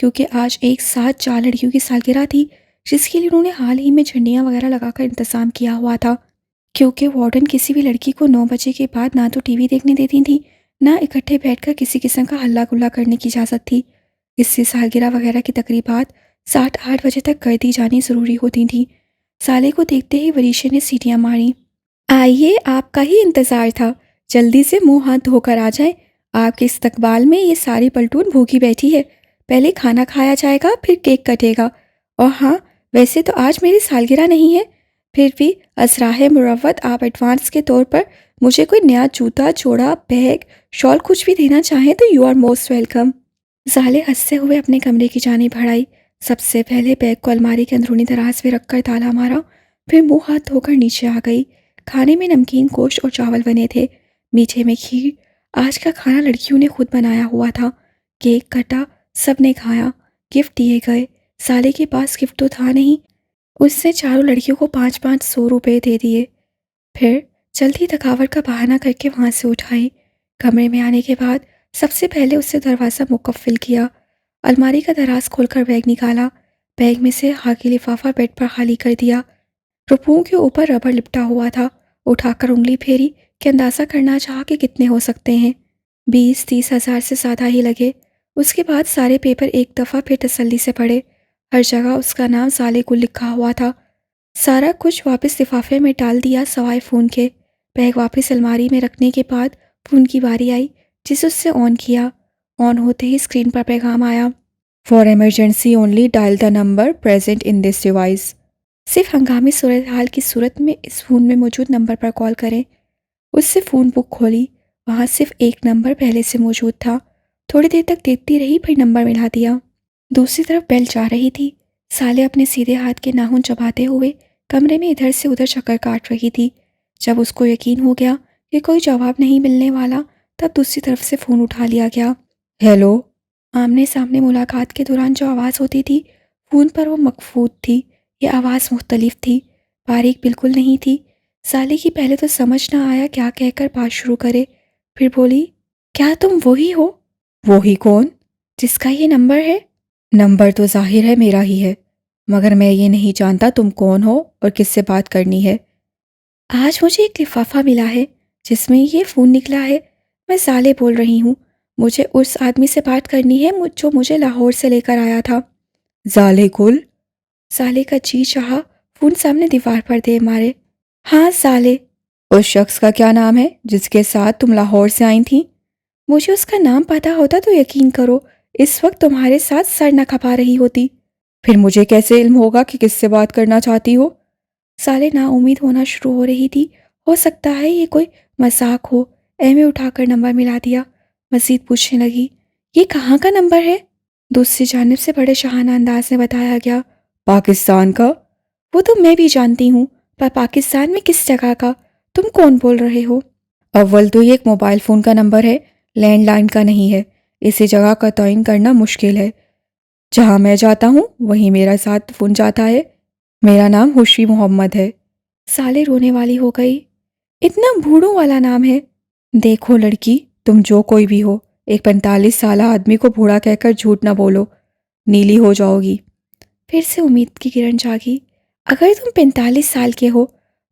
کیونکہ آج ایک ساتھ 4 لڑکیوں کی سالگرہ تھی جس کے لیے انہوں نے حال ہی میں جھنڈیاں وغیرہ لگا کر انتظام کیا ہوا تھا، کیونکہ وارڈن کسی بھی لڑکی کو 9 بجے کے بعد نہ تو ٹی وی دیکھنے دیتی تھی، نہ اکٹھے بیٹھ کر کسی قسم کا ہلا گلا کرنے کی اجازت تھی۔ اس سے سالگرہ وغیرہ کی تقریبات 7-8 بجے تک کر دی جانی ضروری ہوتی تھیں۔ سالے کو دیکھتے ہی وریشے نے سیٹیاں ماری۔ آئیے، آپ کا ہی انتظار تھا، جلدی سے منہ ہاتھ دھو کر آ جائیں، آپ کے استقبال میں یہ ساری پلٹون بھوکی بیٹھی ہے، پہلے کھانا کھایا جائے گا پھر کیک کٹے گا، اور ہاں ویسے تو آج میری سالگرہ نہیں ہے، پھر بھی ازراہ مروت آپ ایڈوانس کے طور پر مجھے کوئی نیا جوتا، جوڑا، بیگ، شال کچھ بھی دینا چاہیں تو یو آر موسٹ ویلکم۔ سالے ہنستے ہوئے اپنے کمرے کی جانب بڑھائی، سب سے پہلے بیگ کو الماری کے اندرونی دراز میں رکھ کر تالا مارا، پھر منہ ہاتھ دھو کر نیچے آ گئی۔ کھانے میں نمکین گوشت اور چاول بنے تھے، میٹھے میں کھیر۔ آج کا کھانا لڑکیوں نے خود بنایا ہوا تھا۔ کیک کٹا، سب نے کھایا، گفٹ دیے گئے۔ سالے کے پاس گفٹ تو تھا نہیں، اس نے چاروں لڑکیوں کو 500 روپے دے دیے، پھر جلدی تھکاوٹ کا بہانہ کر کے وہاں سے اٹھائی۔ کمرے میں آنے کے بعد سب سے پہلے اس نے دروازہ مقفل کیا، الماری کا دراز کھول کر بیگ نکالا، بیگ میں سے خاکی لفافہ بیڈ پر خالی کر دیا۔ روپوں کے اوپر ربڑ لپٹا ہوا تھا، اٹھا کر انگلی پھیری کہ اندازہ کرنا چاہا کہ کتنے ہو سکتے ہیں۔ 20-30 ہزار سے زیادہ ہی لگے۔ اس کے بعد سارے پیپر ایک دفعہ پھر تسلی سے پڑھے، ہر جگہ اس کا نام سالے گل لکھا ہوا تھا۔ سارا کچھ واپس لفافے میں ڈال دیا سوائے فون کے۔ بیگ واپس الماری میں رکھنے کے بعد فون کی باری آئی، جسے اس سے آن کیا۔ آن ہوتے ہی اسکرین پر پیغام آیا، for emergency only dial the number present in this device. صرف ہنگامی صورتحال کی صورت میں اس فون میں موجود نمبر پر کال کریں۔ اس سے فون بک کھولی، وہاں صرف ایک نمبر پہلے سے موجود تھا۔ تھوڑی دیر تک دیکھتی رہی، پھر نمبر ملا دیا۔ دوسری طرف بیل جا رہی تھی۔ سالے اپنے سیدھے ہاتھ کے ناخن چباتے ہوئے کمرے میں ادھر سے ادھر چکر کاٹ رہی تھی۔ جب اس کو یقین ہو گیا کہ کوئی جواب نہیں ملنے والا، تب دوسری طرف سے فون اٹھا لیا گیا۔ ہیلو۔ آمنے سامنے ملاقات کے دوران جو آواز ہوتی تھی فون پر وہ مخفوت تھی، یہ آواز مختلف تھی، باریک بالکل نہیں تھی۔ سالے کی پہلے تو سمجھ نہ آیا کیا کہہ کر بات شروع کرے، پھر بولی، کیا تم وہی ہو وہی کون؟ جس کا یہ نمبر ہے؟ نمبر تو ظاہر ہے میرا ہی ہے، مگر میں یہ نہیں جانتا تم کون ہو اور کس سے بات کرنی ہے۔ آج مجھے ایک لفافہ ملا ہے جس میں یہ فون نکلا ہے، میں سالے بول رہی ہوں، مجھے اس آدمی سے بات کرنی ہے جو مجھے لاہور سے لے کر آیا تھا۔ ظالے کل۔ سالے کا جی چاہا فون سامنے دیوار پر دے مارے۔ ہاں سالے۔ اس شخص کا کیا نام ہے جس کے ساتھ تم لاہور سے آئی تھیں؟ مجھے اس کا نام پتہ ہوتا تو یقین کرو اس وقت تمہارے ساتھ سر نہ کھپا رہی ہوتی۔ پھر مجھے کیسے علم ہوگا کہ کس سے بات کرنا چاہتی ہو؟ سالے نا امید ہونا شروع ہو رہی تھی، ہو سکتا ہے یہ کوئی مذاق ہو۔ میں اٹھا کر نمبر ملا دیا، مزید پوچھنے لگی، یہ کہاں کا نمبر ہے؟ دوسری جانب سے بڑے شاہانہ انداز میں بتایا گیا، پاکستان کا۔ وہ تو میں بھی جانتی ہوں، پر پاکستان میں کس جگہ کا؟ تم کون بول رہے ہو؟ اول تو یہ ایک موبائل فون کا نمبر ہے، لینڈ لائن کا نہیں ہے، اسی جگہ کا تعین کرنا مشکل ہے۔ جہاں میں جاتا ہوں وہیں میرا ساتھ فون جاتا ہے۔ میرا نام خوشی محمد ہے۔ سالے رونے والی ہو گئی، اتنا بوڑھوں والا نام ہے؟ دیکھو لڑکی، تم جو کوئی بھی ہو، ایک 45 سالہ آدمی کو بوڑھا کہہ کر جھوٹ نہ بولو، نیلی ہو جاؤ گی۔ پھر سے امید کی کرن جاگی، اگر تم 45 سال کے ہو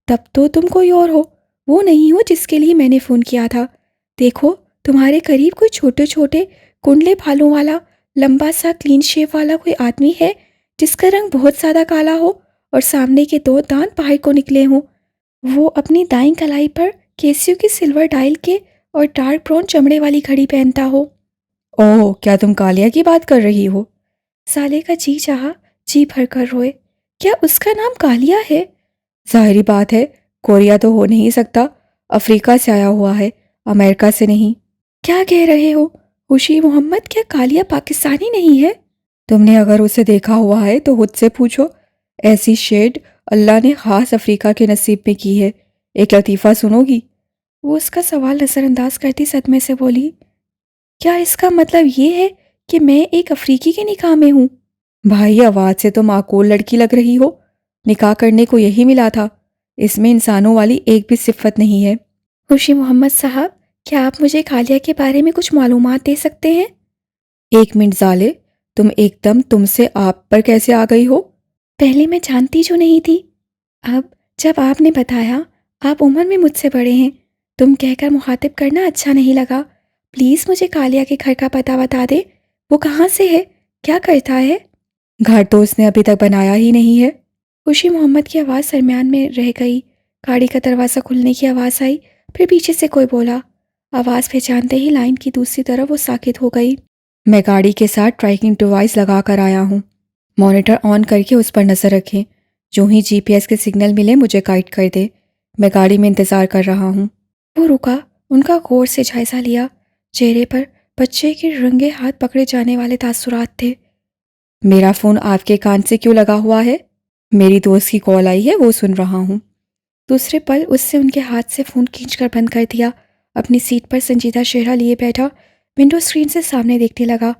تب تو تم کوئی اور ہو، وہ نہیں ہو جس کے لیے میں نے فون کیا تھا۔ دیکھو تمہارے قریب کوئی چھوٹے چھوٹے کنڈلے پھالوں والا لمبا سا کلین شیو والا کوئی آدمی ہے جس کا رنگ بہت زیادہ کالا ہو اور سامنے کے 2 دانت باہر کو نکلے ہوں، وہ اپنی دائیں کلائی پر کیسیو کی سلور ڈائل کے اور ڈارک براؤن چمڑے والی گھڑی پہنتا ہو۔ اوہ، کیا تم کالیا کی بات کر رہی ہو؟ سالے کا جی چاہا جی بھر کر روئے، کیا اس کا نام کالیا ہے؟ ظاہری بات ہے، کوریا تو ہو نہیں سکتا، افریقہ سے آیا ہوا ہے، امریکہ سے نہیں۔ کیا کہہ رہے ہو خوشی محمد، کیا کالیا پاکستانی نہیں ہے؟ تم نے اگر اسے دیکھا ہوا ہے تو خود سے پوچھو، ایسی شیڈ اللہ نے خاص افریقہ کے نصیب میں کی ہے۔ ایک لطیفہ سنو گی؟ وہ اس کا سوال نظر انداز کرتی صدمے سے بولی، کیا اس کا مطلب یہ ہے کہ میں ایک افریقی کے نکاح میں ہوں؟ بھائی، آواز سے تو معقول لڑکی لگ رہی ہو، نکاح کرنے کو یہی ملا تھا، اس میں انسانوں والی ایک بھی صفت نہیں ہے۔ خوشی محمد صاحب، کیا آپ مجھے کالیا کے بارے میں کچھ معلومات دے سکتے ہیں؟ 1 منٹ ظالے، تم ایک دم تم سے آپ پر کیسے آ گئی ہو؟ پہلے میں جانتی جو نہیں تھی، اب جب آپ نے بتایا، آپ عمر میں مجھ سے بڑے ہیں، تم کہہ کر مخاطب کرنا اچھا نہیں لگا۔ پلیز مجھے کالیا کے گھر کا پتہ بتا دے، وہ کہاں سے ہے، کیا کرتا ہے؟ گھر تو اس نے ابھی تک بنایا ہی نہیں ہے۔ خوشی محمد کی آواز درمیان میں رہ گئی، گاڑی کا دروازہ کھلنے کی آواز آئی، پھر پیچھے سے کوئی بولا۔ آواز پہچانتے ہی لائن کی دوسری طرف وہ ساکت ہو گئی۔ میں گاڑی کے ساتھ ٹریکنگ ڈیوائس لگا کر آیا ہوں، مانیٹر آن کر کے اس پر نظر رکھیں، جو ہی جی پی ایس کے سگنل ملے مجھے گائیڈ کر دے، میں گاڑی میں انتظار کر رہا ہوں۔ وہ رکا، ان کا غور سے جائزہ لیا، چہرے پر بچے کے رنگے ہاتھ پکڑے جانے والے تاثرات تھے۔ میرا فون آپ کے کان سے کیوں لگا ہوا ہے؟ میری دوست کی کال آئی ہے، وہ سن رہا ہوں۔ دوسرے پل اس سے ان کے ہاتھ سے فون کھینچ کر بند کر دیا، اپنی سیٹ پر سنجیدہ چہرہ لیے بیٹھا، ونڈو اسکرین سے سامنے دیکھنے لگا۔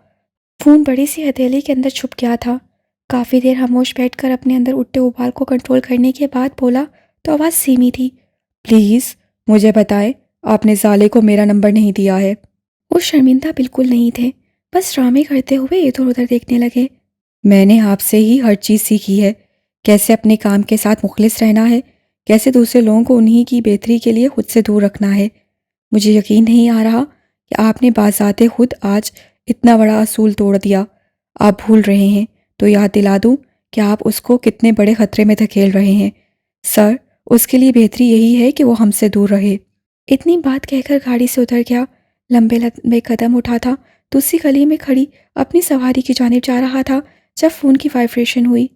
فون بڑی سی ہتھیلی کے اندر چھپ گیا تھا۔ کافی دیر خاموش بیٹھ کر اپنے اندر اٹھتے ابال کو کنٹرول کرنے کے بعد بولا تو آواز سیمی تھی۔ پلیز مجھے بتائیں، آپ نے سالے کو میرا نمبر نہیں دیا ہے؟ وہ شرمندہ بالکل نہیں تھے، بس ڈرامے کرتے ہوئے ادھر ادھر دیکھنے لگے۔ میں نے آپ سے ہی ہر چیز سیکھی ہے، کیسے اپنے کام کے ساتھ مخلص رہنا ہے، کیسے دوسرے لوگوں کو انہی کی بہتری کے لیے خود سے دور رکھنا ہے۔ مجھے یقین نہیں آ رہا کہ آپ نے بذات خود آج اتنا بڑا اصول توڑ دیا۔ آپ بھول رہے ہیں تو یاد دلا دوں کہ آپ اس کو کتنے بڑے خطرے میں دھکیل رہے ہیں۔ سر، اس کے لیے بہتری یہی ہے کہ وہ ہم سے دور رہے۔ اتنی بات کہہ کر گاڑی سے اتر گیا، لمبے لمبے قدم اٹھا تھا، دوسری گلی میں کھڑی اپنی سواری کی جانب جا رہا تھا جب فون کی وائبریشن ہوئی۔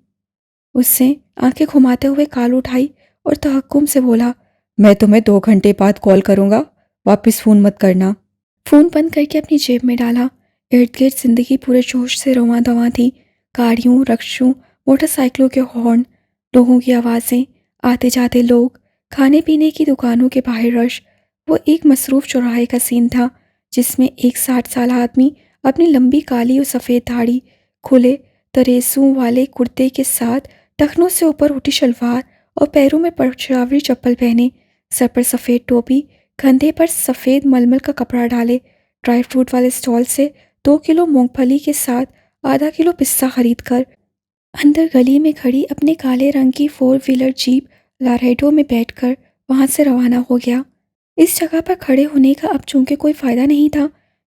اس نے آنکھیں گھماتے ہوئے کال اٹھائی اور تحکم سے بولا، میں تمہیں 2 گھنٹے بعد کال کروں گا، واپس فون مت کرنا۔ فون بند کر کے اپنی جیب میں ڈالا۔ ارد گرد زندگی پورے جوش سے رواں دواں تھی، گاڑیوں، رکشوں، موٹر سائیکلوں کے ہارن، لوگوں کی آوازیں، آتے جاتے لوگ، کھانے پینے کی دکانوں کے باہر رش۔ وہ ایک مصروف چوراہے کا سین تھا جس میں ایک 60 سالہ آدمی اپنی لمبی کالی اور سفید داڑھی، کھلے تریسوں والے کرتے کے ساتھ ٹخنوں سے اوپر اٹھی شلوار اور پیروں میں پشاوری چپل پہنے، سر پر سفید ٹوپی، کندھے پر سفید ململ کا کپڑا ڈالے، ڈرائی فروٹ والے اسٹال سے 2 کلو مونگ پھلی کے ساتھ ½ کلو پستہ خرید کر اندر گلی میں کھڑی اپنے کالے رنگ کی 4 ویلر جیپ لاریڈو میں بیٹھ کر وہاں سے روانہ ہو گیا۔ اس جگہ پر کھڑے ہونے کا اب چونکہ کوئی فائدہ نہیں تھا،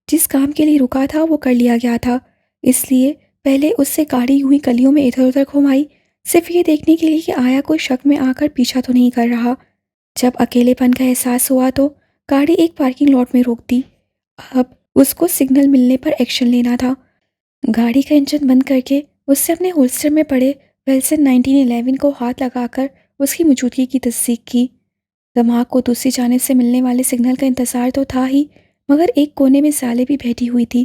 جس کام کے لیے رکا تھا وہ کر لیا گیا تھا، اس لیے پہلے اس سے گاڑی یوں ہی گلیوں میں ادھر ادھر گھمائی، صرف یہ دیکھنے کے لیے کہ آیا کوئی شک میں آ کر پیچھا تو نہیں کر رہا۔ جب اکیلے پن کا احساس ہوا تو گاڑی ایک پارکنگ لاٹ میں روک دی۔ اب اس کو سگنل ملنے پر ایکشن لینا تھا۔ گاڑی کا انجن بند کر کے اس سے اپنے ہولسٹر میں پڑے ویلسن 1911 کو ہاتھ لگا کر اس کی موجودگی کی تصدیق کی۔ دماغ کو دوسری جانب سے ملنے والے سگنل کا انتظار تو تھا ہی، مگر ایک کونے میں سالے بھی بیٹھی ہوئی تھی،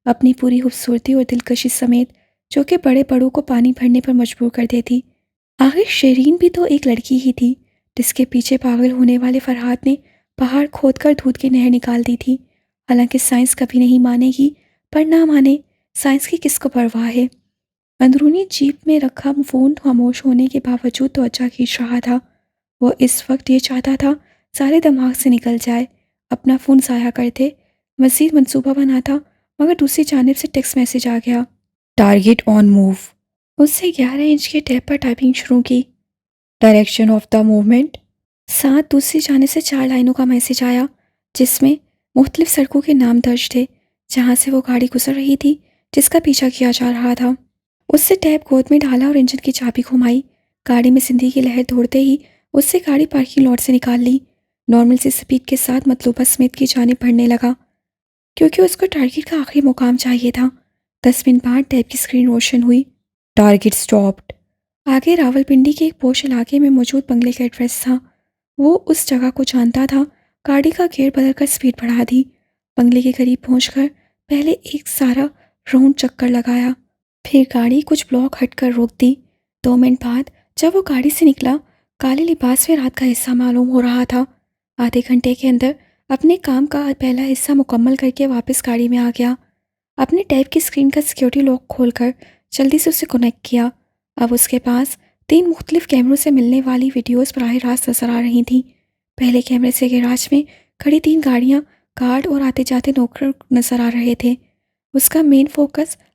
اپنی پوری خوبصورتی اور دلکشی سمیت، جو کہ بڑے بڑوں کو پانی بھرنے پر مجبور کر دیتی۔ آخر شیرین بھی تو ایک لڑکی ہی تھی جس کے پیچھے پاگل ہونے والے فرحات نے پہاڑ کھود کر دودھ کی نہر نکال دی تھی۔ حالانکہ سائنس کبھی نہیں مانے گی، پر نہ مانے، سائنس کی کس کو پرواہ ہے۔ اندرونی جیپ میں رکھا فون خاموش ہونے کے باوجود توجہ کھینچ رہا تھا۔ وہ اس وقت یہ چاہتا تھا سارے دماغ سے نکل جائے، اپنا فون ضائع کرتے، مزید منصوبہ بناتا، مگر دوسری جانب سے ٹیکسٹ میسج آ گیا۔ ٹارگٹ آن موو۔ اس سے 11 انچ کے ٹیب پر ٹائپنگ شروع کی۔ Direction of the movement. ساتھ دوسری جانب سے 4 لائنوں کا میسج آیا جس میں مختلف سڑکوں کے نام درج تھے جہاں سے وہ گاڑی گزر رہی تھی جس کا پیچھا کیا جا رہا تھا۔ اس سے ٹیب گود میں ڈالا اور انجن کی چابی گھمائی۔ گاڑی میں زندگی کی لہر دوڑتے ہی اس سے گاڑی پارکنگ لاٹ سے نکال لی، نارمل سی سپیڈ کے ساتھ مطلوبہ سمیت کی جانب بڑھنے لگا، کیونکہ اس کو ٹارگٹ کا آخری مقام چاہیے تھا۔ 10 منٹ بعد ٹیب کی اسکرین روشن ہوئی۔ Target stopped. آگے راولپنڈی کے ایک پوش علاقے میں موجود بنگلے کا ایڈریس تھا۔ وہ اس جگہ کو جانتا تھا۔ گاڑی کا گیئر بدل کر سپیڈ بڑھا دی، بنگلے کے قریب پہنچ کر پہلے ایک سارا راؤنڈ چکر لگایا، پھر گاڑی کچھ بلاک ہٹ کر روک دی۔ 2 منٹ بعد جب وہ گاڑی سے نکلا، کالے لباس میں رات کا حصہ معلوم ہو رہا تھا۔ آدھے گھنٹے کے اندر اپنے کام کا پہلا حصہ مکمل کر کے واپس گاڑی میں آ گیا۔ اپنے ٹیب کی اسکرین کا سیکیورٹی لاک کھول کر جلدی سے اسے کنیکٹ کیا۔ اب اس کے پاس 3 مختلف کیمروں سے ملنے والی ویڈیوز براہ راست نظر آ رہی تھیں۔ پہلے کیمرے سے گیراج میں کھڑی 3 گاڑیاں، گارڈ اور آتے جاتے نوکر نظر آ رہے تھے۔ اس کا مین فوکس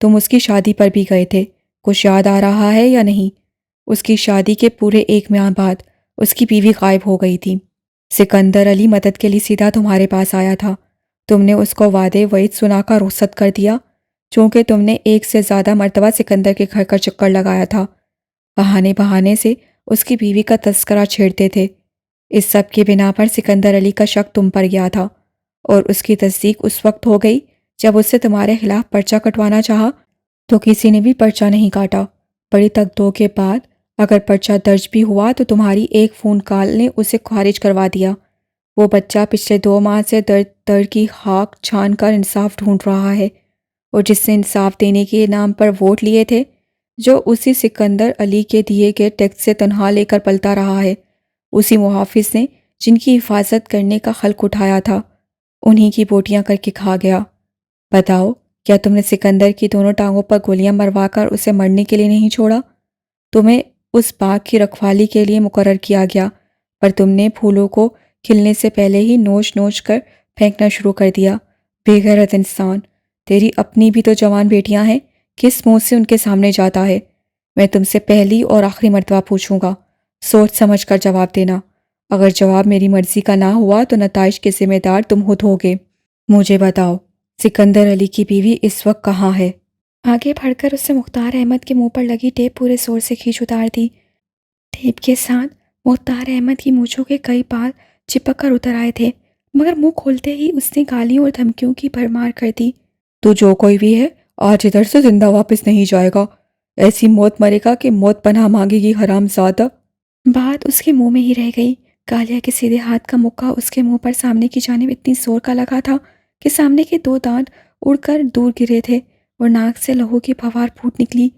تم اس کی شادی پر بھی گئے تھے، کچھ یاد آ رہا ہے یا نہیں؟ اس کی شادی کے پورے 1 ماہ بعد اس کی بیوی غائب ہو گئی تھی۔ سکندر علی مدد کے لیے سیدھا تمہارے پاس آیا تھا۔ تم نے اس کو وعدے وعید سنا کر رخصت کر دیا، چونکہ تم نے 1 سے زیادہ مرتبہ سکندر کے گھر کا چکر لگایا تھا۔ بہانے بہانے سے اس کی بیوی کا تذکرہ چھیڑتے تھے۔ اس سب کی بنا پر سکندر علی کا شک تم پر گیا تھا، اور اس کی تصدیق اس وقت ہو گئی جب اس سے تمہارے خلاف پرچہ کٹوانا چاہا تو کسی نے بھی پرچہ نہیں کاٹا۔ بڑی تگدو کے بعد اگر پرچہ درج بھی ہوا تو تمہاری ایک فون کال نے اسے خارج کروا دیا۔ وہ بچہ پچھلے 2 ماہ سے در کی خاک چھان کر انصاف ڈھونڈ رہا ہے، اور جس نے انصاف دینے کے نام پر ووٹ لیے تھے، جو اسی سکندر علی کے دیے گئے ٹیکس سے تنہا لے کر پلتا رہا ہے، اسی محافظ نے جن کی حفاظت کرنے کا خلق اٹھایا تھا، انہی کی بوٹیاں کر کے کھا گیا۔ بتاؤ، کیا تم نے سکندر کی دونوں ٹانگوں پر گولیاں مروا کر اسے مرنے کے لیے نہیں چھوڑا؟ تمہیں اس باغ کی رکھوالی کے لیے مقرر کیا گیا، پر تم نے پھولوں کو کھلنے سے پہلے ہی نوچ نوچ کر پھینکنا شروع کر دیا۔ بے غیرت انسان، تیری اپنی بھی تو جوان بیٹیاں ہیں، کس منہ سے ان کے سامنے جاتا ہے؟ میں تم سے پہلی اور آخری مرتبہ پوچھوں گا، سوچ سمجھ کر جواب دینا۔ اگر جواب میری مرضی کا نہ ہوا تو نتائج کے ذمہ دار تم خود ہوگے۔ مجھے بتاؤ، سکندر علی کی بیوی اس وقت کہاں ہے؟ آگے بڑھ کر اس سے مختار احمد کے منہ پر لگی ٹیپ پورے زور سے کھینچ اتار دی۔ ٹیپ کے ساتھ مختار احمد کی مونچھوں کے کئی بال چپک کر اتر آئے تھے، مگر منہ کھولتے ہی اس نے گالیوں اور دھمکیوں کی بھرمار کر دی۔ تو جو کوئی بھی ہے، آج ادھر سے زندہ واپس نہیں جائے گا۔ ایسی موت مرے گا کہ موت پناہ مانگے گی حرام زادہ۔ بات اس کے منہ میں ہی رہ گئی۔ کالیا کے سیدھے ہاتھ کا مکہ اس کے منہ پر سامنے کی جانب اتنی زور کا لگا تھا کہ سامنے کے 2 دانت اڑ کر دور گرے تھے اور ناک سے لہو کی پھوار پھوٹ نکلی۔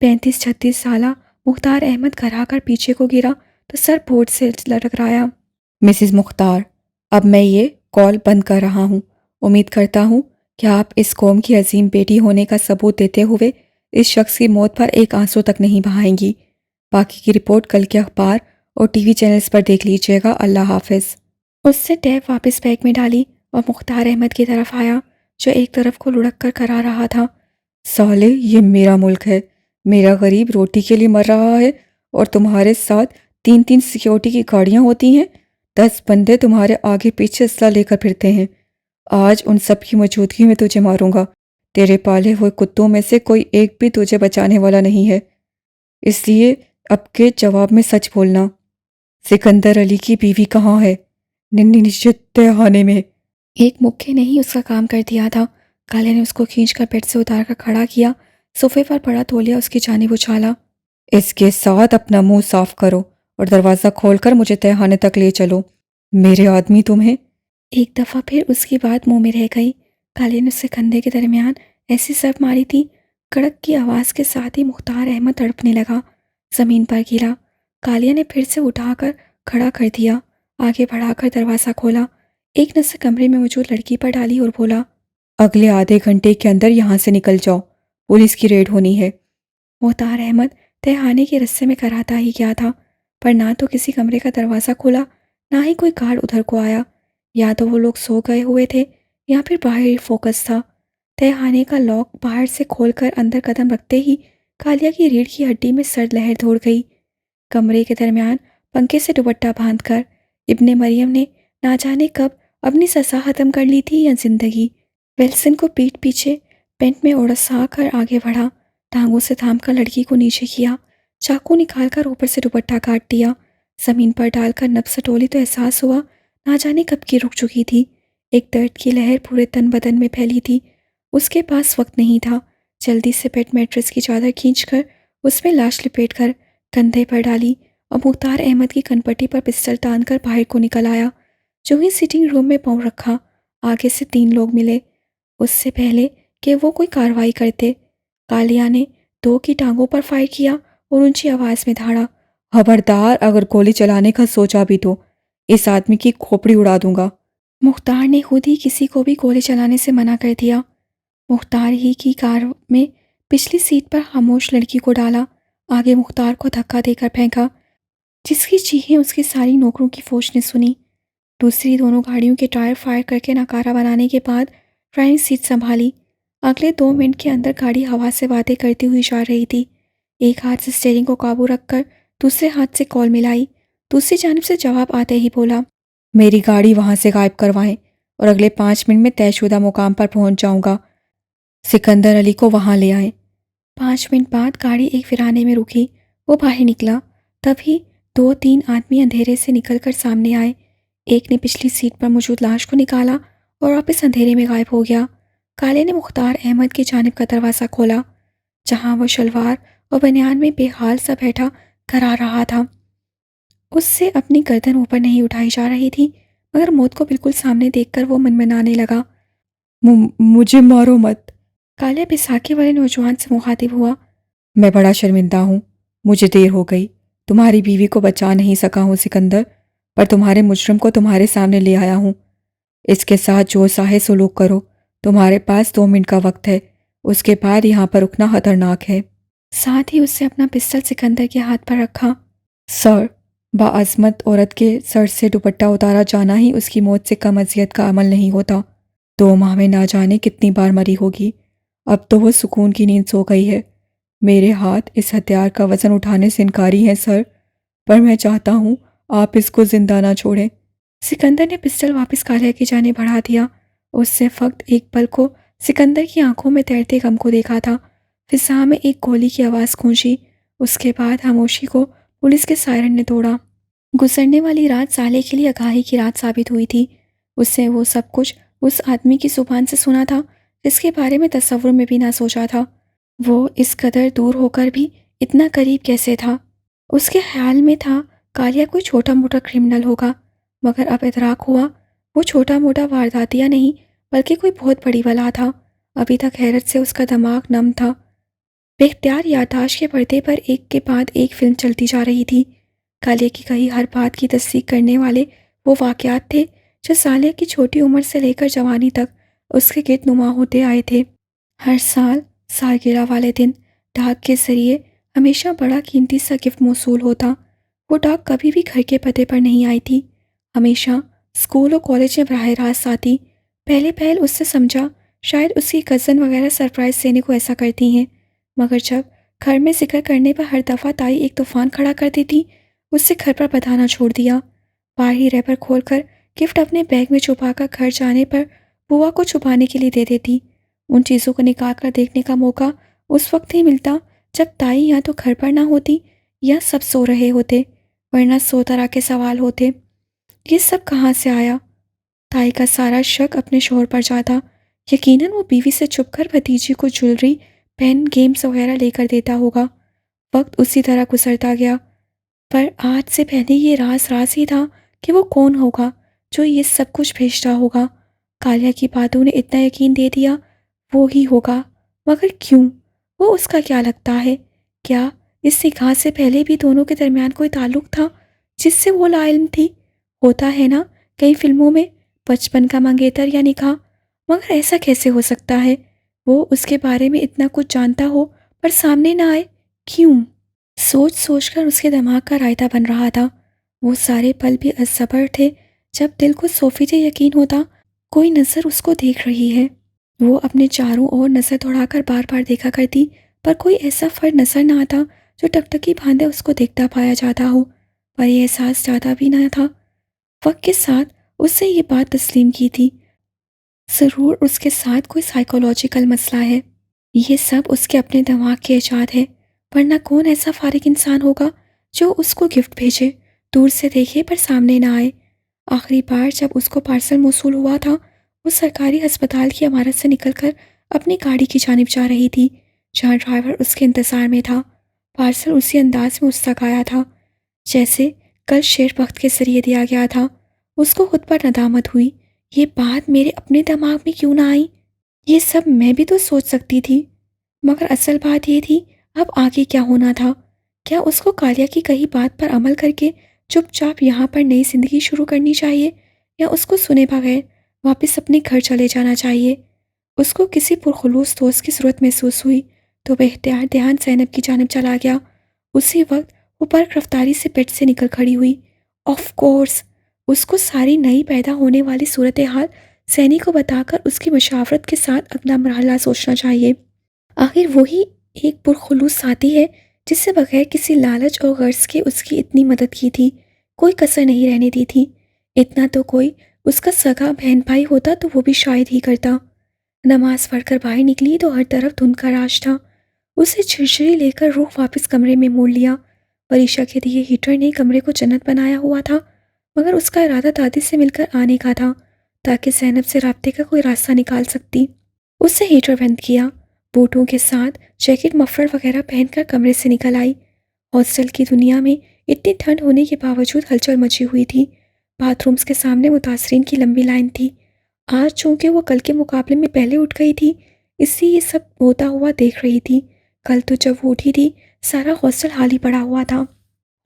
35-36 سالہ مختار احمد گھرا کر پیچھے کو گرا تو سر بورڈ سے لٹکرایا۔ مسز مختار، اب میں یہ کال بند کر رہا ہوں۔ امید کرتا ہوں کہ آپ اس قوم کی عظیم بیٹی ہونے کا ثبوت دیتے ہوئے اس شخص کی موت پر ایک آنسو تک نہیں بہائیں گی۔ باقی کی رپورٹ کل کے اخبار اور ٹی وی چینلز پر دیکھ لیجیے گا۔ اللہ حافظ۔ اس سے ٹیپ واپس بیگ میں ڈالی اور مختار احمد کی طرف آیا جو ایک طرف کو لڑک کر کرا رہا تھا۔ سالے، یہ میرا ملک ہے، میرا غریب روٹی کے لیے مر رہا ہے، اور تمہارے ساتھ 3 سیکیورٹی کی گاڑیاں ہوتی ہیں، 10 بندے تمہارے آگے پیچھے اسلحہ لے کر پھرتے ہیں۔ آج ان سب کی موجودگی میں تجھے ماروں گا۔ تیرے پالے ہوئے کتوں میں سے کوئی ایک بھی تجھے بچانے والا نہیں ہے، اس لیے اب کے جواب میں سچ بولنا۔ سکندر علی کی بیوی کہاں ہے؟ نشت خانے میں۔ ایک مکے نے ہی اس کا کام کر دیا تھا۔ کالے نے اس کو کھینچ کر بیڈ سے اتار کر کھڑا کیا، صوفے پر پڑا تولیا اس کی جانب اچھالا۔ اس کے ساتھ اپنا منہ صاف کرو اور دروازہ کھول کر مجھے تہخانے تک لے چلو۔ میرے آدمی تمہیں۔ ایک دفعہ پھر اس کی بات منہ میں رہ گئی۔ کالے نے اس کے کندھے کے درمیان ایسی ضرب ماری تھی، کڑک کی آواز کے ساتھ ہی مختار احمد تڑپنے لگا، زمین پر گرا۔ کالیا نے پھر سے اٹھا کر کھڑا کر دیا، آگے بڑھا کر دروازہ کھولا، ایک نظر کمرے میں موجود لڑکی پر ڈالی اور بولا، اگلے آدھے گھنٹے کے اندر یہاں سے نکل جاؤ، پولیس کی ریڈ ہونی ہے۔ مختار احمد تہخانے کے رستے میں کراتا ہی گیا تھا، پر نہ تو کسی کمرے کا دروازہ کھولا، نہ ہی کوئی گارڈ ادھر کو آیا۔ یا تو وہ لوگ سو گئے ہوئے تھے یا پھر باہر ہی فوکس تھا۔ تہخانے کا لاک باہر سے کھول کر اندر قدم رکھتے ہی کالیا کی ریڑھ کی ہڈی میں سرد لہر دوڑ گئی۔ کمرے کے درمیان پنکھے سے دوپٹہ باندھ کر ابن مریم نے نہ جانے کب اپنی سزا ختم کر لی تھی یا زندگی۔ ویلسن کو پیٹھ پیچھے پینٹ میں اڑسا کر آگے بڑھا، ٹانگوں سے تھام کر لڑکی کو نیچے کیا، چاقو نکال کر اوپر سے دوپٹہ کاٹ دیا، زمین پر ڈال کر نبض ٹولی تو احساس ہوا نہ جانے کب کی رک چکی تھی۔ ایک درد کی لہر پورے تن بدن میں پھیلی تھی۔ اس کے پاس وقت نہیں تھا، جلدی سے بیڈ میٹرس کی چادر کھینچ کر اس میں لاش لپیٹ کر کندھے پر ڈالی اور مختار احمد کی کنپٹی پر پستل تان کر باہر کو نکل آیا۔ جو ہی سیٹنگ روم میں پاؤں رکھا، آگے سے 3 لوگ ملے۔ اس سے پہلے کہ وہ کوئی کارروائی کرتے، کالیا نے 2 کی ٹانگوں پر فائر کیا اور اونچی آواز میں دھاڑا، خبردار، اگر گولی چلانے کا سوچا بھی تو اس آدمی کی کھوپڑی اڑا دوں گا۔ مختار نے خود ہی کسی کو بھی گولی چلانے سے منع کر دیا۔ مختار ہی کی کار میں پچھلی سیٹ پر خاموش لڑکی کو ڈالا، آگے مختار کو دھکا دے کر پھینکا، جس کی چیخیں اس کی ساری نوکروں کی فوج نے سنی۔ دوسری دونوں گاڑیوں کے ٹائر فائر کر کے ناکارہ بنانے کے بعد ڈرائیونگ سیٹ سنبھالی۔ اگلے 2 منٹ کے اندر گاڑی ہوا سے باتیں کرتی ہوئی جا رہی تھی۔ ایک ہاتھ سے اسٹیئرنگ کو قابو رکھ کر دوسرے ہاتھ سے کال ملائی۔ دوسری جانب سے جواب آتے ہی بولا، میری گاڑی وہاں سے غائب کروائیں اور اگلے 5 منٹ میں طے شدہ مقام پر پہنچ جاؤں گا۔ سکندر علی کو وہاں لے آئیں۔ 5 منٹ بعد گاڑی ایک ویرانے میں رکی۔ وہ باہر نکلا، تبھی 2-3 آدمی اندھیرے سے نکل کر سامنے آئے۔ ایک نے پچھلی سیٹ پر موجود لاش کو نکالا اور واپس اندھیرے میں غائب ہو گیا۔ کالے نے مختار احمد کی جانب کا دروازہ کھولا، جہاں وہ شلوار اور بنیان میں بے حال سا بیٹھا کرا رہا تھا۔ اس سے اپنی گردن اوپر نہیں اٹھائی جا رہی تھی، مگر موت کو بالکل سامنے دیکھ کر وہ منمنانے لگا۔ مجھے مارو مت۔ کالے بیساکھی والے نوجوان سے مخاطب ہوا۔ میں بڑا شرمندہ ہوں، مجھے دیر ہو گئی، تمہاری بیوی کو بچا نہیں سکا ہوں سکندر، پر تمہارے مجرم کو تمہارے سامنے لے آیا ہوں۔ اس کے ساتھ جو چاہے سلوک کرو، تمہارے پاس 2 منٹ کا وقت ہے، اس کے بعد یہاں پر رکنا خطرناک ہے۔ ساتھ ہی اس سے اپنا پسٹل سکندر کے ہاتھ پر رکھا۔ سر، باعظمت عورت کے سر سے دوپٹہ اتارا جانا ہی اس کی موت سے کم اذیت کا عمل نہیں ہوتا۔ 2 ماہ میں نہ جانے کتنی بار مری ہوگی، اب تو وہ سکون کی نیند سو گئی ہے۔ میرے ہاتھ اس ہتھیار کا وزن اٹھانے سے انکاری ہیں سر، پر میں چاہتا ہوں آپ اس کو زندہ نہ چھوڑیں۔ سکندر نے پسٹل واپس کالے کی جانب بڑھا دیا۔ اس سے فقط ایک پل کو سکندر کی آنکھوں میں تیرتے غم کو دیکھا تھا۔ فضا میں ایک گولی کی آواز گونجی، اس کے بعد خاموشی کو پولیس کے سائرن نے توڑا۔ گزرنے والی رات سالے کے لیے آگاہی کی رات ثابت ہوئی تھی۔ اس سے وہ سب کچھ اس آدمی کی زبان سے سنا تھا جس کے بارے میں تصور میں بھی نہ سوچا تھا۔ وہ اس قدر دور ہو کر بھی اتنا قریب کیسے تھا؟ اس کے خیال میں تھا کالیا کوئی چھوٹا موٹا کرمنل ہوگا، مگر اب ادراک ہوا وہ چھوٹا موٹا وارداتیہ نہیں بلکہ کوئی بہت بڑی بلا تھا۔ ابھی تک حیرت سے اس کا دماغ نم تھا۔ بے اختیار یادداشت کے پردے پر ایک کے بعد ایک فلم چلتی جا رہی تھی۔ کالے کی کہی ہر بات کی تصدیق کرنے والے وہ واقعات تھے جو سالیہ کی چھوٹی عمر سے لے کر جوانی تک اس کے گرد نما ہوتے آئے تھے۔ ہر سال سالگرہ والے دن ڈاک کے ذریعے ہمیشہ بڑا قیمتی سا گفٹ موصول ہوتا۔ وہ ڈاک کبھی بھی گھر کے پتے پر نہیں آئی تھی، ہمیشہ اسکول اور کالج میں براہ راست آتی۔ پہلے پہل اس سے سمجھا شاید اس کی کزن وغیرہ سرپرائز دینے کو ایسا کرتی ہیں، مگر جب گھر میں ذکر کرنے پر ہر دفعہ تائی ایک طوفان کھڑا کر دیتی، اس سے گھر پر بتانا چھوڑ دیا۔ باہر ہی ریپر کھول کر گفٹ اپنے بیگ میں چھپا کر گھر جانے پر بوا کو چھپانے کے لیے دے دیتی۔ ان چیزوں کو نکال کر دیکھنے کا موقع اس وقت ہی ملتا جب تائی یا تو گھر پر نہ ہوتی یا سب سو رہے ہوتے، ورنہ 100 طرح کے سوال ہوتے۔ یہ سب کہاں سے آیا؟ تائی کا سارا شک اپنے شوہر پر جاتا۔ یقیناً وہ بیوی سے چھپ کر بھتیجی کو جولری، پین، گیمز وغیرہ لے کر دیتا ہوگا۔ وقت اسی طرح گزرتا گیا، پر آج سے پہلے یہ راز ہی تھا کہ وہ کون ہوگا جو یہ سب کچھ بھیجتا ہوگا۔ کالیا کی باتوں نے اتنا یقین دے دیا وہ ہی ہوگا، مگر کیوں؟ وہ اس کا کیا لگتا ہے؟ کیا اس نکاح سے پہلے بھی دونوں کے درمیان کوئی تعلق تھا جس سے وہ لا علم تھی؟ ہوتا ہے نا کئی فلموں میں، بچپن کا منگیتر یا نکاح، مگر ایسا کیسے ہو سکتا ہے وہ اس کے بارے میں اتنا کچھ جانتا ہو پر سامنے نہ آئے؟ کیوں؟ سوچ سوچ کر اس کے دماغ کا رائتا بن رہا تھا۔ وہ سارے پل بھی ازصبر تھے جب دل کو سوفیجے یقین ہوتا کوئی نظر اس کو دیکھ رہی ہے۔ وہ اپنے چاروں اور نظر دوڑا کر بار بار دیکھا کرتی، پر کوئی ایسا فرد نظر نہ آتا جو ٹکٹکی باندھے اس کو دیکھتا پایا جاتا ہو، پر یہ احساس زیادہ بھی نہ تھا۔ وقت کے ساتھ اس سے یہ بات تسلیم کی تھی، ضرور اس کے ساتھ کوئی سائیکولوجیکل مسئلہ ہے۔ یہ سب اس کے اپنے دماغ کی ایجاد ہے، ورنہ کون ایسا فارغ انسان ہوگا جو اس کو گفٹ بھیجے، دور سے دیکھے پر سامنے نہ آئے۔ آخری بار جب اس کو پارسل موصول ہوا تھا، وہ سرکاری ہسپتال کی عمارت سے نکل کر اپنی گاڑی کی جانب جا رہی تھی، جہاں ڈرائیور اس کے انتظار میں تھا۔ پارسل اسی انداز میں اس تک آیا تھا جیسے کل شیر بخت کے ذریعے دیا گیا تھا۔ اس کو خود پر ندامت ہوئی، یہ بات میرے اپنے دماغ میں کیوں نہ آئی؟ یہ سب میں بھی تو سوچ سکتی تھی، مگر اصل بات یہ تھی اب آگے کیا ہونا تھا۔ کیا اس کو کالیا کی کہی بات پر عمل کر کے چپ چاپ یہاں پر نئی زندگی شروع کرنی چاہیے، یا اس کو سنے بغیر واپس اپنے گھر چلے جانا چاہیے؟ اس کو کسی پرخلوص دوست کی ضرورت محسوس ہوئی تو بے اختیار دھیان زینب کی جانب چلا گیا۔ اسی وقت وہ برق رفتاری سے بیڈ سے نکل کھڑی ہوئی۔ آف کورس اس کو ساری نئی پیدا ہونے والی صورتحال سینی کو بتا کر اس کی مشاورت کے ساتھ اگلا مرحلہ سوچنا چاہیے۔ آخر وہی ایک پرخلوص ساتھی ہے جس سے بغیر کسی لالچ اور غرض کے اس کی اتنی مدد کی تھی، کوئی کسر نہیں رہنے دی تھی۔ اتنا تو کوئی اس کا سگا بہن بھائی ہوتا تو وہ بھی شاید ہی کرتا۔ نماز پڑھ کر باہر نکلی تو ہر طرف دھند کا راج تھا۔ اسے چھڑچھڑی لے کر روح واپس کمرے میں موڑ لیا۔ وریشا کے دیے ہیٹر نے کمرے کو جنت بنایا ہوا تھا، مگر اس کا ارادہ دادی سے مل کر آنے کا تھا تاکہ زینب سے رابطے کا کوئی راستہ نکال سکتی۔ اس نے ہیٹر بند کیا، بوٹوں کے ساتھ جیکٹ مفلر وغیرہ پہن کر کمرے سے نکل آئی۔ ہاسٹل کی دنیا میں اتنی ٹھنڈ ہونے کے باوجود ہلچل مچی ہوئی تھی۔ باتھ رومز کے سامنے متاثرین کی لمبی لائن تھی۔ آج چونکہ وہ کل کے مقابلے میں پہلے اٹھ گئی تھی، اس لیے یہ سب ہوتا ہوا دیکھ رہی تھی۔ کل تو جب وہ اٹھی تھی سارا ہاسٹل خالی پڑا ہوا تھا۔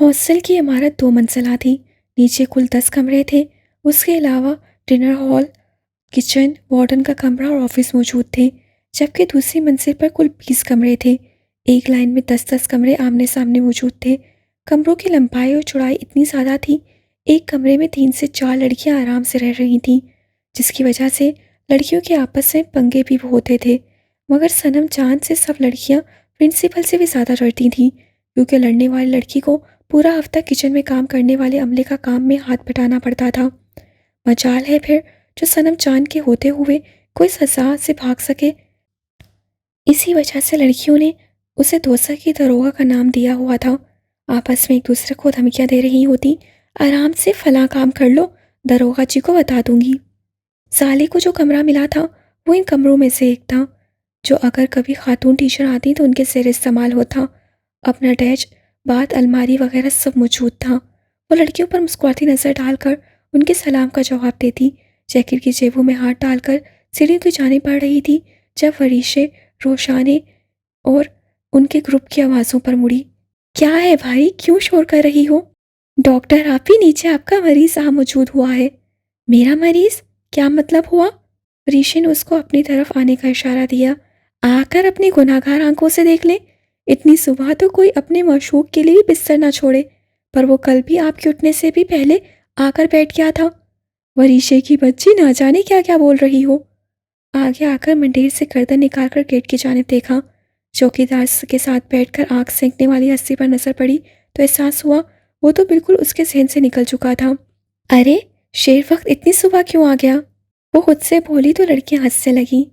ہاسٹل کی عمارت 2 منزلہ تھی، نیچے کل 10 کمرے تھے۔ اس کے علاوہ ڈنر ہال، کچن، وارڈن کا کمرہ اور آفس موجود تھے، جبکہ دوسری منزل پر کل 20 کمرے تھے۔ ایک لائن میں 10-10 کمرے آمنے سامنے موجود تھے۔ کمروں کی لمبائی اور چوڑائی اتنی زیادہ تھی، ایک کمرے میں 3 سے 4 لڑکیاں آرام سے رہ رہی تھیں، جس کی وجہ سے لڑکیوں کے آپس میں پنگے بھی ہوتے تھے۔ مگر صنم جان سے سب لڑکیاں پرنسپل سے بھی زیادہ ڈرتی تھیں، کیونکہ لڑنے والی لڑکی کو پورا ہفتہ کچن میں کام کرنے والے عملے کا کام میں ہاتھ بٹانا پڑتا تھا۔ مجال ہے پھر جو صنم جان کے ہوتے ہوئے کوئی سزا سے بھاگ سکے۔ اسی وجہ سے لڑکیوں نے اسے دوسا کی داروغہ کا نام دیا ہوا تھا۔ آپس میں ایک دوسرے کو دھمکیاں دے رہی ہوتی، آرام سے فلاں کام کر لو، داروغہ جی کو بتا دوں گی۔ سالے کو جو کمرہ ملا تھا وہ ان کمروں میں سے ایک تھا، جو اگر کبھی خاتون ٹیچر آتی تو ان کے زیر استعمال ہوتا۔ اپنا ڈیش، بات، الماری وغیرہ سب موجود تھا۔ وہ لڑکیوں پر مسکراتی نظر ڈال کر ان کے سلام کا جواب دیتی، جیکٹ کی جیبوں میں ہاتھ ڈال کر سیڑھیوں کی جانب بڑھ رہی تھی جب وریشے، روشانے اور ان کے گروپ کی آوازوں پر مڑی۔ کیا ہے بھائی، کیوں شور کر رہی ہو؟ ڈاکٹر آپ ہی، نیچے آپ کا مریض موجود ہوا ہے۔ میرا مریض؟ کیا مطلب ہوا؟ وریشے نے اس کو اپنی طرف آنے کا اشارہ دیا۔ آ کر اپنی گناہگار آنکھوں سے دیکھ لیں، اتنی صبح تو کوئی اپنے معشوق کے لیے بستر نہ چھوڑے، پر وہ کل بھی آپ کے اٹھنے سے بھی پہلے آ کر بیٹھ گیا تھا۔ وریشے کی بچی، نہ جانے کیا کیا بول رہی ہو۔ آگے آ کر منڈیر سے گردن نکال کر گیٹ کی جانب دیکھا۔ چوکیدار کے ساتھ بیٹھ کر آنکھ سینکنے والی ہستی پر نظر پڑی تو احساس ہوا وہ تو بالکل اس کے ذہن سے نکل چکا تھا۔ ارے شیر وقت اتنی صبح کیوں آ گیا؟ وہ خود سے بولی تو لڑکیاں ہنسنے لگیں۔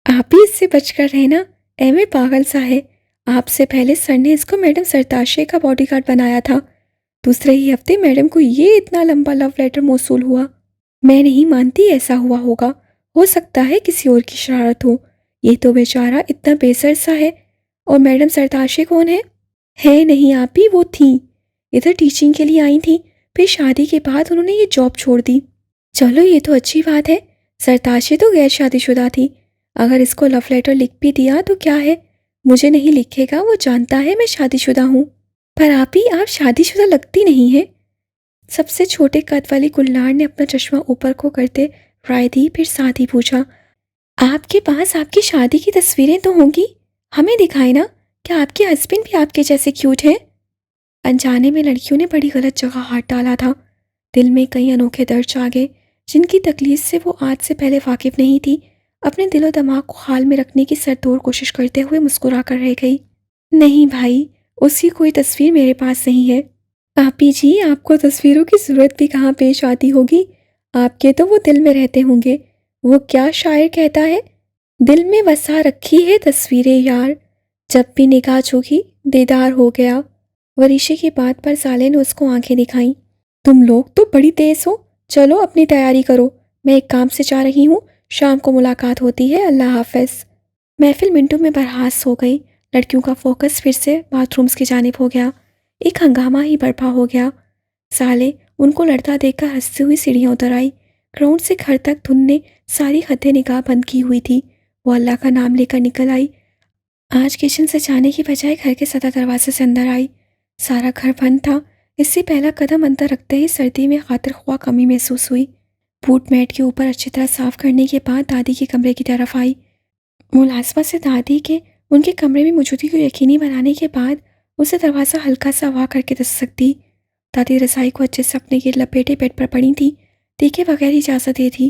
آپ بھی اس سے بچ کر رہنا، ایم اے پاگل سا ہے۔ آپ سے پہلے سر نے اس کو میڈم سرتاشے کا باڈی گارڈ بنایا تھا، دوسرے ہی ہفتے میڈم کو یہ اتنا لمبا لو لیٹر موصول ہوا۔ میں نہیں مانتی ایسا ہوا ہوگا، ہو سکتا ہے کسی اور کی شرارت ہو۔ یہ تو بیچارہ اتنا بے سر سا ہے۔ اور میڈم سرتاشے کون ہے نہیں آپ ہی، وہ تھیں ادھر ٹیچنگ کے لیے آئی تھیں، پھر شادی کے بعد انہوں نے یہ جاب چھوڑ دی۔ چلو یہ تو اچھی بات ہے، سرتاشے تو غیر شادی شدہ تھی، اگر اس کو لو لیٹر لکھ بھی دیا تو کیا ہے، مجھے نہیں لکھے گا، وہ جانتا ہے میں شادی شدہ ہوں۔ پر آپ ہی، آپ شادی شدہ لگتی نہیں ہیں۔ سب سے چھوٹے قد والی گلنار نے اپنا چشمہ اوپر کو کرتے رائے دی، پھر ساتھ ہی پوچھا، آپ کے پاس آپ کی شادی کی تصویریں تو ہوں گی، ہمیں دکھائے نا، کیا آپ کے ہسبینڈ بھی آپ کے جیسے کیوٹ ہیں؟ انجانے میں لڑکیوں نے بڑی غلط جگہ ہاتھ ڈالا تھا۔ دل میں کئی انوکھے درد جاگے جن کی تکلیف سے وہ آج سے پہلے واقف نہیں تھی۔ اپنے دل و دماغ کو حال میں رکھنے کی سرتور کوشش کرتے ہوئے مسکرا کر رہ گئی۔ نہیں بھائی، اس کی کوئی تصویر میرے پاس نہیں ہے۔ آپی جی، آپ کو تصویروں کی ضرورت بھی کہاں پیش آتی ہوگی، آپ کے تو وہ دل میں رہتے ہوں گے۔ وہ کیا شاعر کہتا ہے، دل میں وسا رکھی ہے تصویریں یار، جب بھی نگاہ جھکی دیدار ہو گیا۔ وریشے کی بات پر سالے نے اس کو آنکھیں دکھائیں۔ تم لوگ تو بڑی تیز ہو، چلو اپنی تیاری کرو، میں ایک کام سے جا رہی ہوں، شام کو ملاقات ہوتی ہے، اللہ حافظ۔ محفل منٹوں میں برحاس ہو گئی۔ لڑکیوں کا فوکس پھر سے باتھ رومز کی جانب ہو گیا۔ ایک ہنگامہ ہی برپا ہو گیا۔ سالے ان کو لڑتا دیکھ کر ہنستی ہوئی سیڑھیاں اتر آئی۔ گراؤنڈ سے گھر تک دھند نے ساری حد نگاہ بند کی ہوئی تھی۔ وہ اللہ کا نام لے کر نکل آئی۔ آج کچن سے جانے کی بجائے گھر کے سطح دروازے سے اندر آئی۔ سارا گھر بند تھا۔ اس سے پہلا قدم اندر رکھتے ہی سردی میں خاطر خواہ کمی محسوس ہوئی۔ بوٹ میٹ کے اوپر اچھی طرح صاف کرنے کے بعد دادی کے کمرے کی طرف آئی۔ ملازمت سے دادی کے ان کے کمرے میں موجودگی کو یقینی بنانے کے بعد اسے دروازہ ہلکا سا وا کر کے دستک دی۔ دادی رضائی کو اچھے سے اپنے گرد لپیٹے بیڈ پر پڑی تھی، دیکھے بغیر اجازت دی تھی۔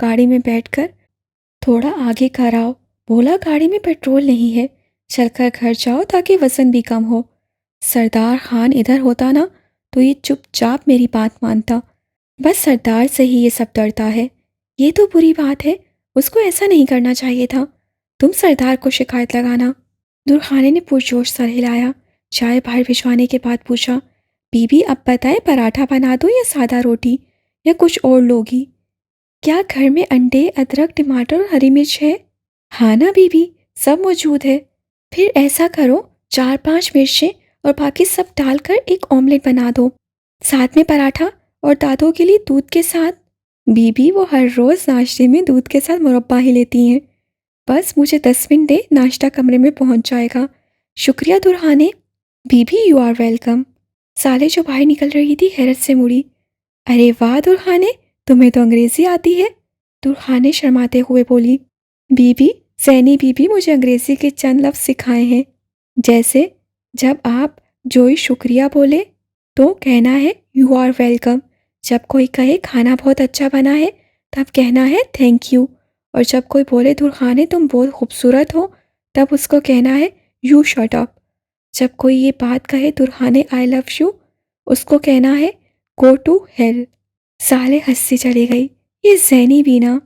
گاڑی میں بیٹھ کر تھوڑا آگے کر آؤ۔ بولا گاڑی میں پیٹرول نہیں ہے، چل کر گھر جاؤ تاکہ وزن بھی کم ہو۔ سردار خان ادھر ہوتا نا تو یہ چپ چاپ میری بات مانتا، بس سردار سے ہی یہ سب ڈرتا ہے۔ یہ تو بری بات ہے، اس کو ایسا نہیں کرنا چاہیے تھا، تم سردار کو شکایت لگانا۔ درخانے نے پرجوش سر ہلایا۔ چائے باہر بھجوانے کے بعد پوچھا، بی بی اب بتائے پراٹھا بنا دو یا سادہ روٹی یا کچھ اور لوگی؟ کیا گھر میں انڈے، ادرک، ٹماٹر اور ہری مرچ ہے؟ ہاں نا بی بی، سب موجود ہے۔ پھر ایسا کرو 4-5 مرچیں اور باقی سب ڈال کر ایک آملیٹ بنا دو، ساتھ میں پراٹھا، اور دادوں کے لیے دودھ کے ساتھ۔ بی بی وہ ہر روز ناشتے میں دودھ کے ساتھ مربع ہی لیتی ہیں۔ بس مجھے 10 منٹ دے، ناشتہ کمرے میں پہنچ جائے گا۔ شکریہ درخانے۔ بی بی یو آر ویلکم۔ سالے جو باہر نکل رہی تھی حیرت سے مڑی۔ ارے واہ درخانے، تمہیں تو انگریزی آتی ہے۔ درخانے شرماتے ہوئے بولی، بی بی زینی بی بی مجھے انگریزی کے چند لفظ سکھائے ہیں، جیسے جب آپ جوئی شکریہ بولے تو کہنا ہے یو آر ویلکم، جب کوئی کہے کھانا بہت اچھا بنا ہے تب کہنا ہے تھینک یو، اور جب کوئی بولے درخانے تم بہت خوبصورت ہو تب اس کو کہنا ہے یو شٹ اپ، جب کوئی یہ بات کہے درخانے آئی لو یو، اس کو کہنا ہے گو ٹو ہیل۔ سالے ہنسی چلی گئی، یہ زینی بھی نا